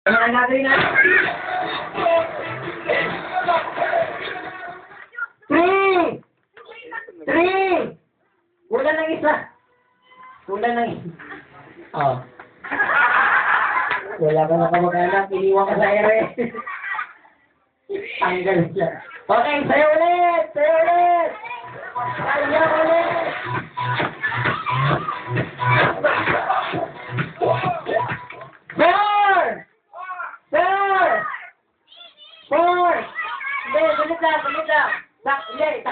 Ano ang gagawin natin? 3! 3! Kulang ng isa. Kulang ng isa. Oh. Wala ka na kamag-anak. Iniwan ka sa ere. Tanggal siya. Okay, sayo ulit! Sayo ulit! Sayo ulit!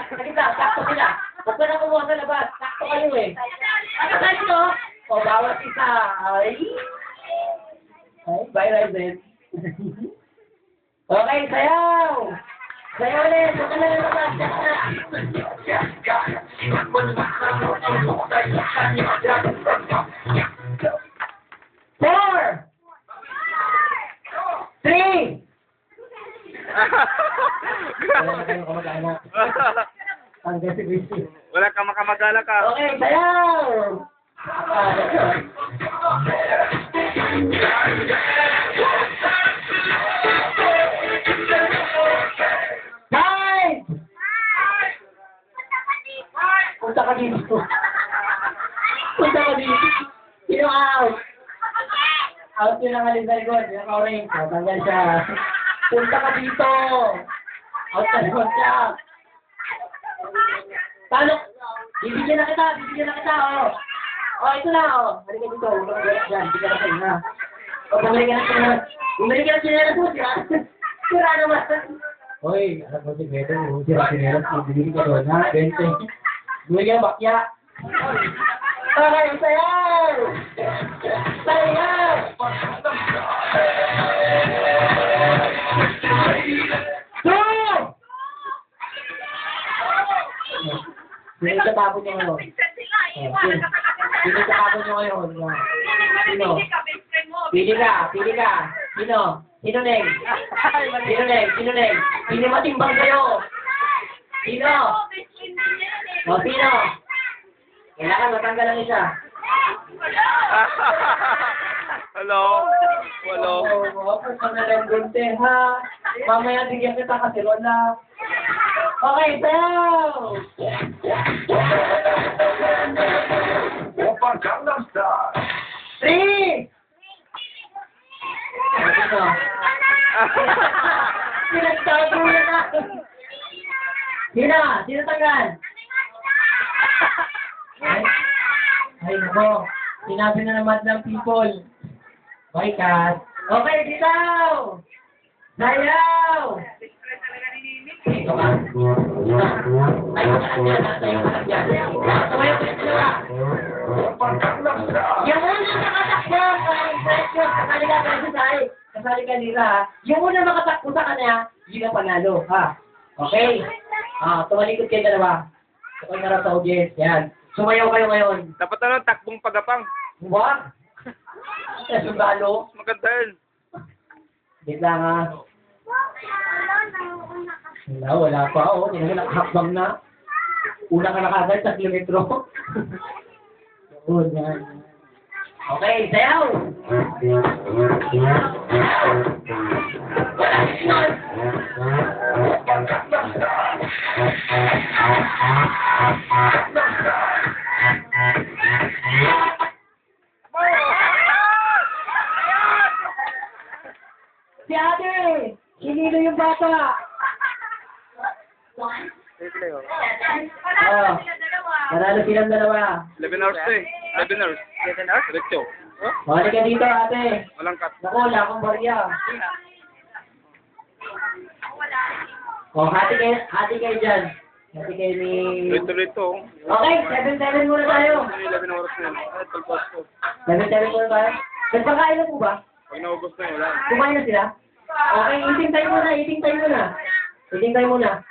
Galit lang. Sakto sila. Ba't ka na kumuha sa labas? Sakto kayo eh. Ano kayo no? O, bawat isa. Ay, bye, Ryzen. Okay, sayaw! Sayaw ulit. Huwag ka na labas. Four! 3! Wala na kayong kamag-anak. Hanggang si Christy. Wala ka makamagala ka. Okay, sayaw! Time! Punta ka dito. Punta ka dito. Sino out? Out yun ang halin sa likod. Yung orange. Tanggal siya. Punta ka dito! Out ka naman siya! Paano? Bibigyan na kita, oh! Oh, ito na, oh! Halika dito, huwag kang galak dyan, bigyan na kayo, ha? O, bumili ka ng sinelas mo, sira naman! Hoy, alam mo, sigreto, sira sinelas, bibili ka doon, ha? 20. Bumili ka ng bakya! Okay, sayaw! Sayaw! Sino sa tapon nyo ngayon? Sino sa tapon nyo ngayon? Sino? Pili ka. Sino? Sino, Neng? Sino, Neng? Sino matimbang kayo? Sino? O, sino? Kailangan matanggal ang isa. Hello? Hello? Huwag ka na lang gunte, ha? Mamaya bigyan kita kasi wala. Okay, sayaw! Gangnam Style. 3! Ano? Pinagtago na! Sino tanggal? Ay, nako. Sinabi na naman ng people. Bye, Kat. Okay, ditaw! Sayaw! Dito ka. Yung unang nakatakbo kasali ka nila, ha? Yung unang makatakbo sa kanya, yun ang panalo, ha? Okay? Tumalikod kayo dalawa. Okay na sa audience, yan. Sumayaw kayo ngayon. Dapat ano, takbong pagapang. Wag! Sundalo. Maganda yun. Wait lang, ha? Wala pa, oh. Tingnan mo, nakahakbang na. Una ka na kagad sa kilometro. Yun, yan. Okay, sayaw! Si ate! Sinilo yung bata! Oh, nanalo silang dalawa. 11 hours to eh. 11 hours. 11 hours? Diretso. Mali ka dito, ate. Walang cut. Naku, wala akong barya. Oh, hati kayo dyan. Hati kayo ni... Rito. Okay, 7-7 muna tayo. 11 hours na yun. Ay, 12 hours to. 7-7 muna tayo. Nagpakain na po ba? Pag naubos na yun, wala. Kumain na sila? Okay, eating time muna.